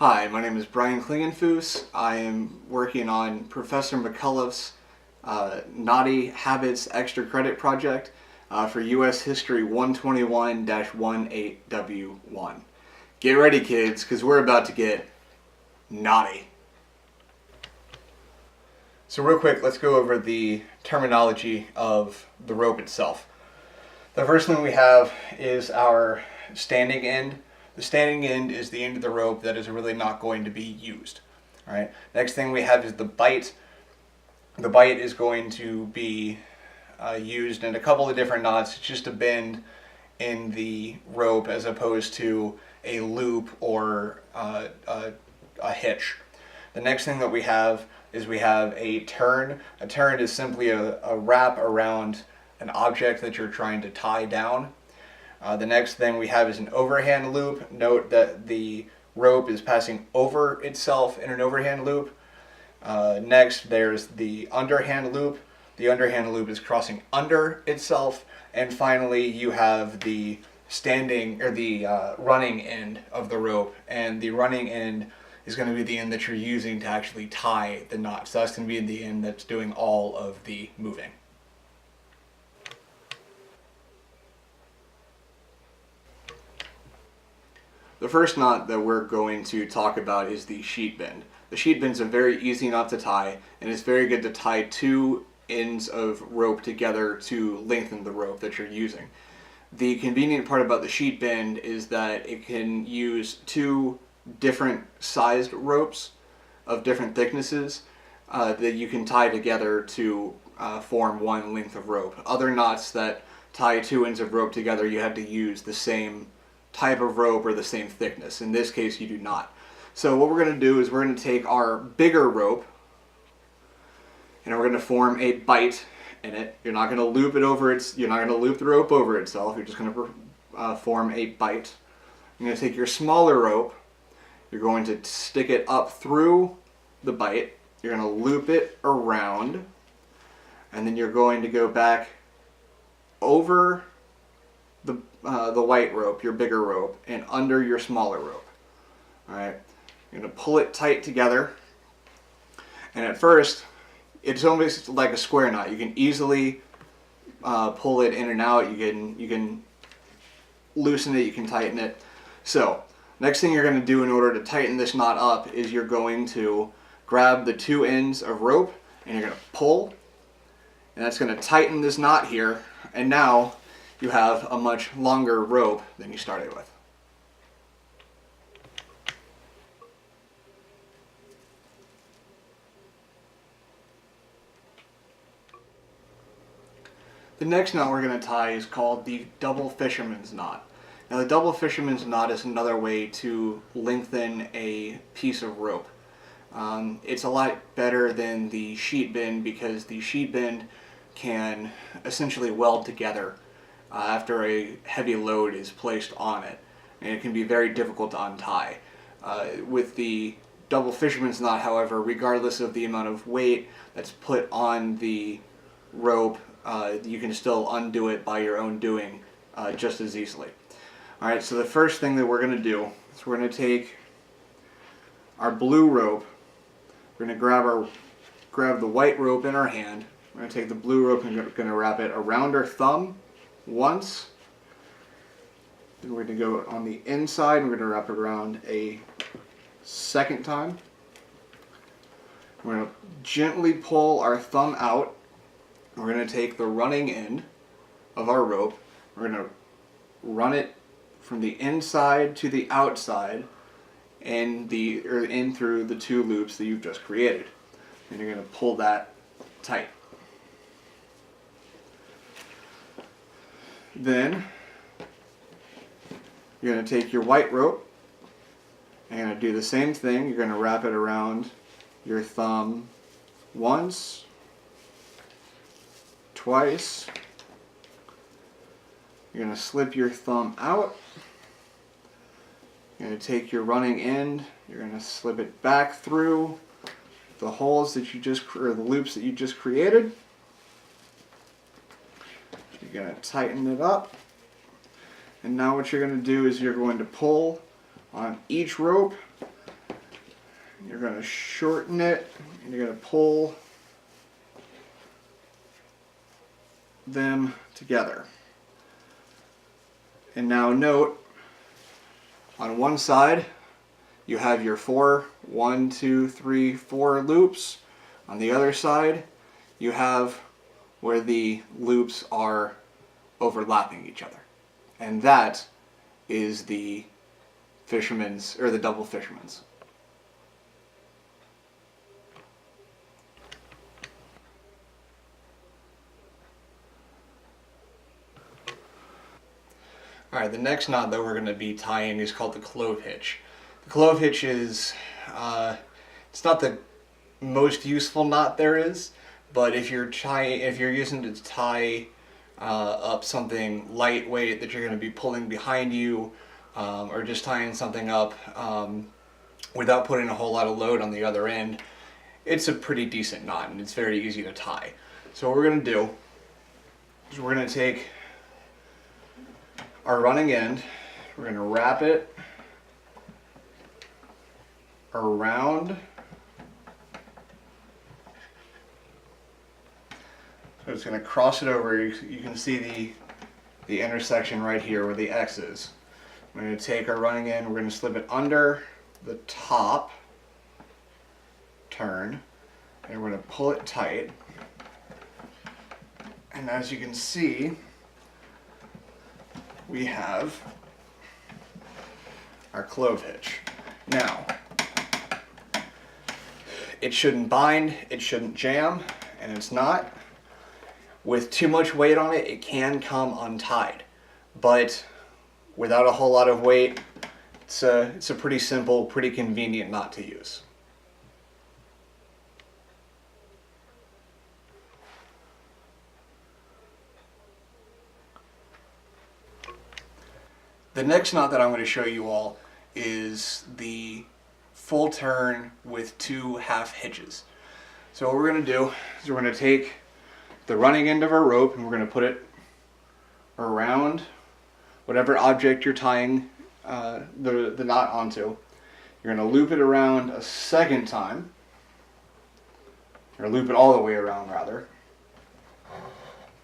Hi, my name is Brian Klingenfus. I am working on Professor McCullough's Knotty Habits Extra Credit Project for U.S. History 121-18W1. Get ready, kids, because we're about to get naughty. So real quick, let's go over the terminology of the rope itself. The first thing we have is our standing end. The standing end is the end of the rope that is really not going to be used. All right. Next thing we have is the bight. The bight is going to be used in a couple of different knots. It's just a bend in the rope as opposed to a loop or a hitch. The next thing that we have is we have a turn. A turn is simply a wrap around an object that you're trying to tie down. The next thing we have is an overhand loop. Note that the rope is passing over itself in an overhand loop. Next, there's the underhand loop. The underhand loop is crossing under itself. And finally, you have the standing or the running end of the rope. And the running end is going to be the end that you're using to actually tie the knot. So that's going to be the end that's doing all of the moving. The first knot that we're going to talk about is the sheet bend. The sheet bend is a very easy knot to tie, and it's very good to tie two ends of rope together to lengthen the rope that you're using. The convenient part about the sheet bend is that it can use two different sized ropes of different thicknesses that you can tie together to form one length of rope. Other knots that tie two ends of rope together, you have to use the same type of rope or the same thickness. In this case, you do not. So what we're going to do is we're going to take our bigger rope and we're going to form a bight in it. You're not going to loop it over you're not going to loop the rope over itself. You're just going to form a bight. You're going to take your smaller rope. You're going to stick it up through the bight. You're going to loop it around, and then you're going to go back over the white rope, your bigger rope, and under your smaller rope. All right, you're going to pull it tight together, and at first, it's almost like a square knot. You can easily pull it in and out. You can loosen it. You can tighten it. So, next thing you're going to do in order to tighten this knot up is you're going to grab the two ends of rope, and you're going to pull, and that's going to tighten this knot here. And now you have a much longer rope than you started with. The next knot we're going to tie is called the double fisherman's knot. Now the double fisherman's knot is another way to lengthen a piece of rope. It's a lot better than the sheet bend because the sheet bend can essentially weld together after a heavy load is placed on it, and it can be very difficult to untie. With the double fisherman's knot, however, regardless of the amount of weight that's put on the rope, you can still undo it by your own doing just as easily. Alright, so the first thing that we're going to do is we're going to take our blue rope, we're going to grab the white rope in our hand, we're going to take the blue rope and we're going to wrap it around our thumb once. Then we're going to go on the inside and we're going to wrap it around a second time. We're going to gently pull our thumb out. We're going to take the running end of our rope. We're going to run it from the inside to the outside and in through the two loops that you've just created. And you're going to pull that tight. Then you're going to take your white rope and you're going to do the same thing. You're going to wrap it around your thumb once, twice. You're going to slip your thumb out. You're going to take your running end. You're going to slip it back through the holes that you just, or the loops that you just created. You're going to tighten it up. And now what you're going to do is you're going to pull on each rope You're going to shorten it, and you're going to pull them together. And now note, on one side you have your 4 loops. On the other side you have where the loops are overlapping each other. And that is the fisherman's, or the double fisherman's. Alright, the next knot that we're going to be tying is called the clove hitch. The clove hitch is, it's not the most useful knot there is, but if you're using it to tie up something lightweight that you're going to be pulling behind you, or just tying something up without putting a whole lot of load on the other end, it's a pretty decent knot and it's very easy to tie. So what we're going to do is we're going to take our running end, we're going to wrap it around, so it's going to cross it over. You can see the intersection right here where the X is. We're going to take our running end, we're going to slip it under the top turn, and we're going to pull it tight. And as you can see, we have our clove hitch. Now, it shouldn't bind, it shouldn't jam, and it's not. With too much weight on it, it can come untied. But without a whole lot of weight, it's a pretty simple, pretty convenient knot to use. The next knot that I'm going to show you all is the full turn with 2 half hitches. So what we're going to do is we're going to take the running end of our rope and we're going to put it around whatever object you're tying the knot onto. You're going to loop it around a second time, or loop it all the way around rather.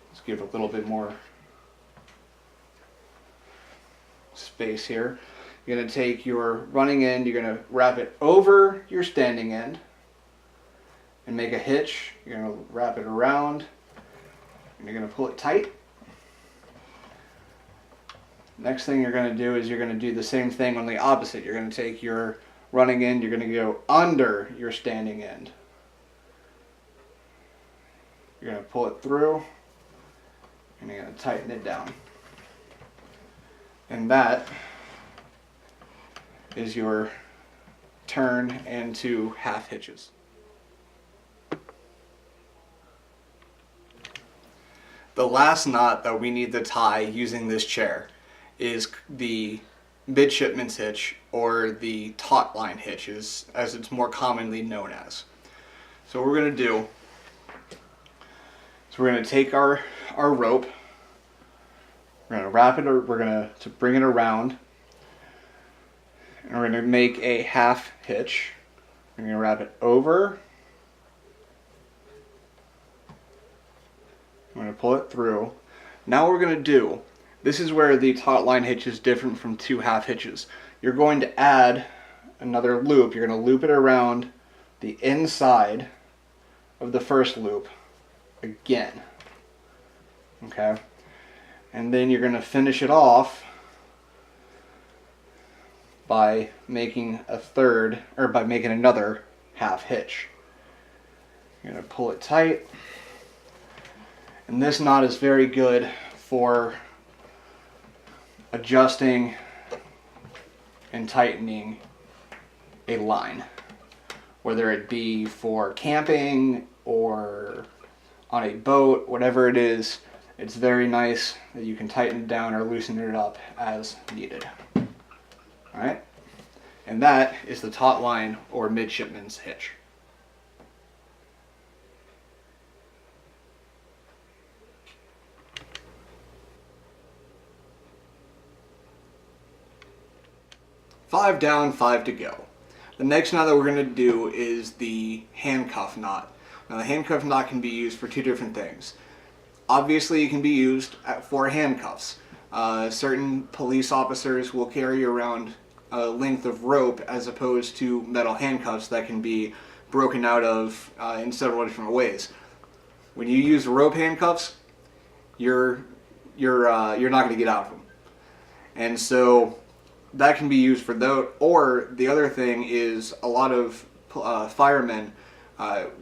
Let's give it a little bit more space here. You're going to take your running end, you're going to wrap it over your standing end and make a hitch. You're going to wrap it around and you're going to pull it tight. Next thing you're going to do is you're going to do the same thing on the opposite. You're going to take your running end, you're going to go under your standing end. You're going to pull it through and you're going to tighten it down. And that is your turn and 2 half hitches. The last knot that we need to tie using this chair is the midshipman's hitch, or the taut line hitch, as it's more commonly known as. So what we're going to do is we're going to take our rope, we're going to wrap it, or we're going to bring it around, and we're going to make a half hitch. We're going to wrap it over, I'm going to pull it through. Now what we're going to do, this is where the taut line hitch is different from 2 half hitches. You're going to add another loop. You're going to loop it around the inside of the first loop again. Okay? And then you're going to finish it off by making another half hitch. You're going to pull it tight. And this knot is very good for adjusting and tightening a line, whether it be for camping or on a boat, whatever it is. It's very nice that you can tighten it down or loosen it up as needed. Alright? And that is the taut line or midshipman's hitch. Five down, 5 to go. The next knot that we're going to do is the handcuff knot. Now the handcuff knot can be used for two different things. Obviously it can be used for handcuffs. Certain police officers will carry around a length of rope as opposed to metal handcuffs that can be broken out of in several different ways. When you use rope handcuffs, you're not going to get out of them. And so that can be used for that. Or the other thing is a lot of firemen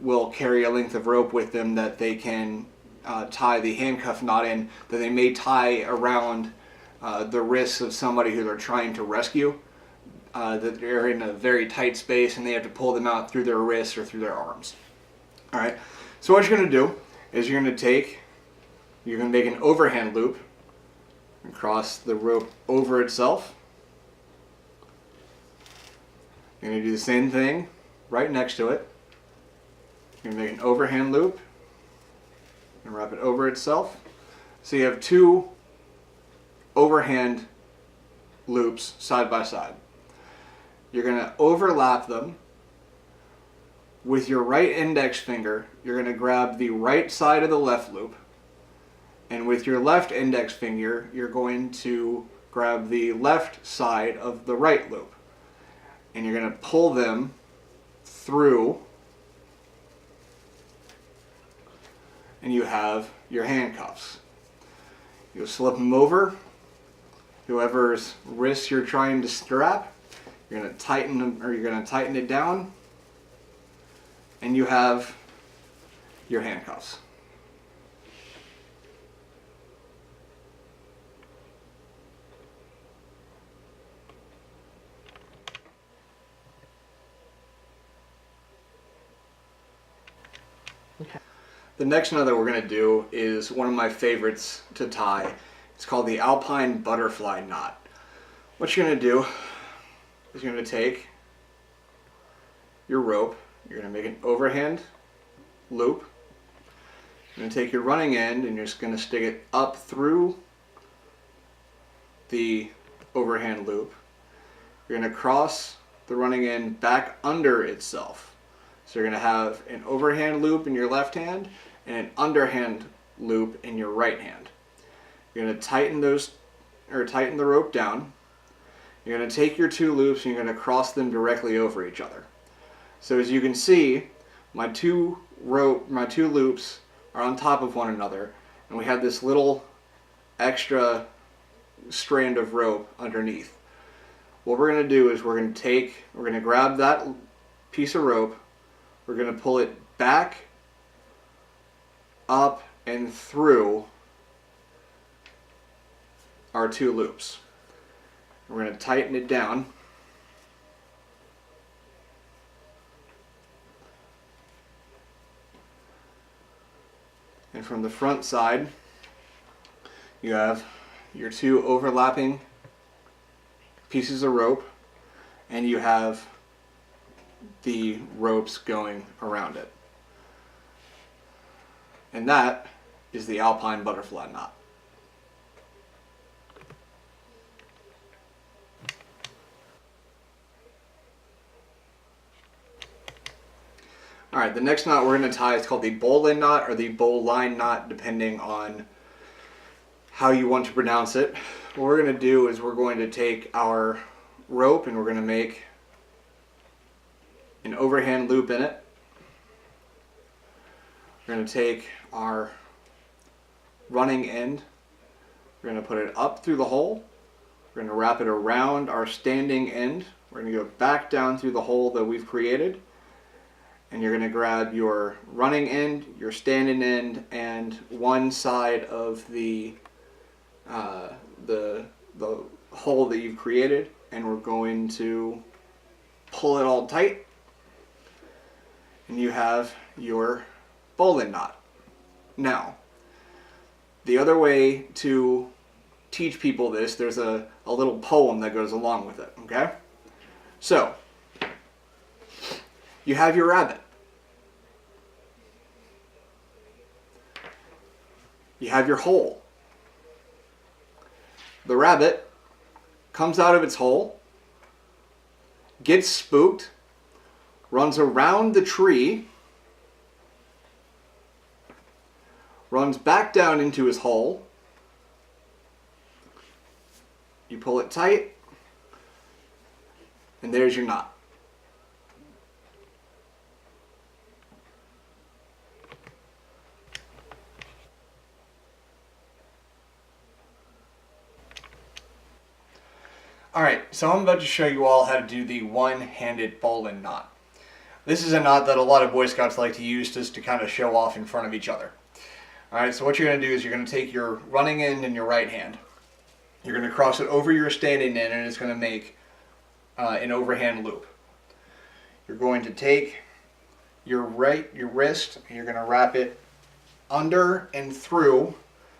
will carry a length of rope with them that they can tie the handcuff knot in, that they may tie around the wrists of somebody who they're trying to rescue, that they're in a very tight space and they have to pull them out through their wrists or through their arms. Alright, so what you're going to do is you're going to make an overhand loop and cross the rope over itself. You're going to do the same thing right next to it. You're going to make an overhand loop and wrap it over itself. So you have two overhand loops side by side. You're going to overlap them. With your right index finger, you're going to grab the right side of the left loop. And with your left index finger, you're going to grab the left side of the right loop. And you're going to pull them through, and you have your handcuffs. You'll slip them over whoever's wrist you're trying to strap. You're going to tighten them, or you're going to tighten it down, and you have your handcuffs. Okay. The next knot that we're going to do is one of my favorites to tie. It's called the Alpine Butterfly Knot. What you're going to do is you're going to take your rope, you're going to make an overhand loop, you're going to take your running end and you're just going to stick it up through the overhand loop. You're going to cross the running end back under itself. So you're going to have an overhand loop in your left hand and an underhand loop in your right hand. You're going to tighten the rope down. You're going to take your two loops and you're going to cross them directly over each other. So as you can see, my two loops are on top of one another, and we have this little extra strand of rope underneath. What we're going to do is we're going to grab that piece of rope. We're going to pull it back, up, and through our two loops. We're going to tighten it down. And from the front side, you have your two overlapping pieces of rope, and you have the ropes going around it. And that is the Alpine Butterfly Knot. Alright, the next knot we're going to tie is called the bowline knot or the bowline knot, depending on how you want to pronounce it. What we're going to do is we're going to take our rope and we're going to make an overhand loop in it. We're going to take our running end, we're going to put it up through the hole, we're going to wrap it around our standing end, we're going to go back down through the hole that we've created, and you're going to grab your running end, your standing end, and one side of the hole that you've created, and we're going to pull it all tight, and you have your bowline knot. Now, the other way to teach people this, there's a little poem that goes along with it, okay? So, you have your rabbit. You have your hole. The rabbit comes out of its hole, gets spooked, runs around the tree, runs back down into his hole. You pull it tight, and there's your knot. Alright, so I'm about to show you all how to do the one-handed bowline knot. This is a knot that a lot of Boy Scouts like to use just to kind of show off in front of each other. Alright, so what you're going to do is you're going to take your running end in your right hand. You're going to cross it over your standing end, and it's going to make an overhand loop. You're going to take your wrist, and you're going to wrap it under and through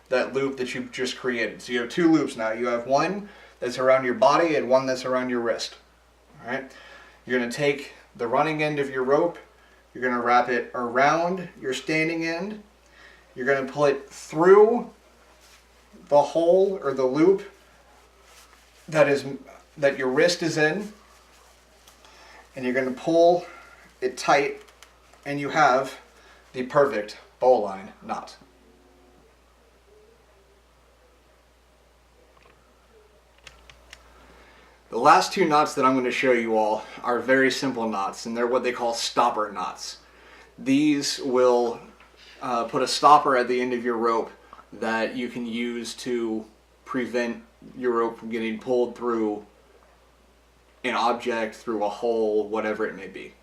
that loop that you've just created. So you have two loops now. You have one that's around your body and one that's around your wrist. All right? You're going to take the running end of your rope, you're going to wrap it around your standing end, you're going to pull it through the hole or the loop that your wrist is in, and you're going to pull it tight, and you have the perfect bowline knot. The last two knots that I'm going to show you all are very simple knots, and they're what they call stopper knots. These will put a stopper at the end of your rope that you can use to prevent your rope from getting pulled through an object, through a hole, whatever it may be.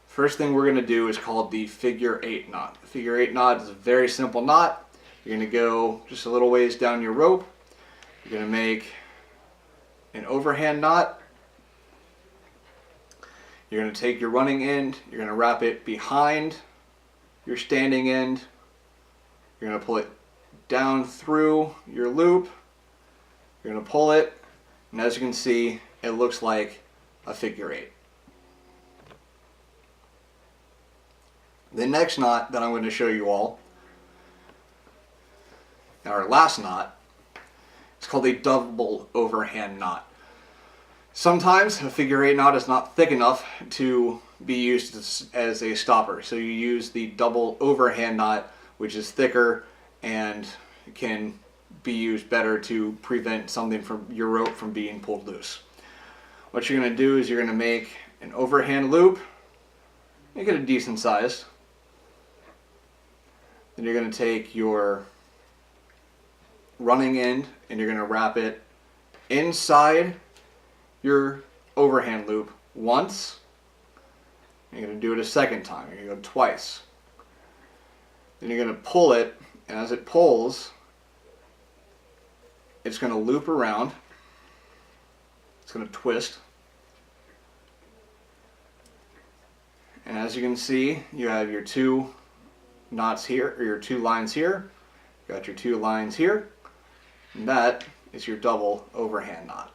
First thing we're going to do is called the figure 8 knot. The figure 8 knot is a very simple knot. You're going to go just a little ways down your rope. You're going to make an overhand knot. You're going to take your running end, you're going to wrap it behind your standing end, you're going to pull it down through your loop, you're going to pull it, and as you can see, it looks like a figure 8. The next knot that I'm going to show you all, our last knot, it's called a double overhand knot. Sometimes a figure 8 knot is not thick enough to be used as a stopper, so you use the double overhand knot, which is thicker and can be used better to prevent something from your rope from being pulled loose. What you're going to do is you're going to make an overhand loop, make it a decent size. Then you're going to take your running end and you're going to wrap it inside your overhand loop once. You're going to do it a second time. You're going to go twice. Then you're going to pull it, and as it pulls, it's going to loop around. It's going to twist. And as you can see, you have your two knots here, or your two lines here. You got your two lines here. And that is your double overhand knot.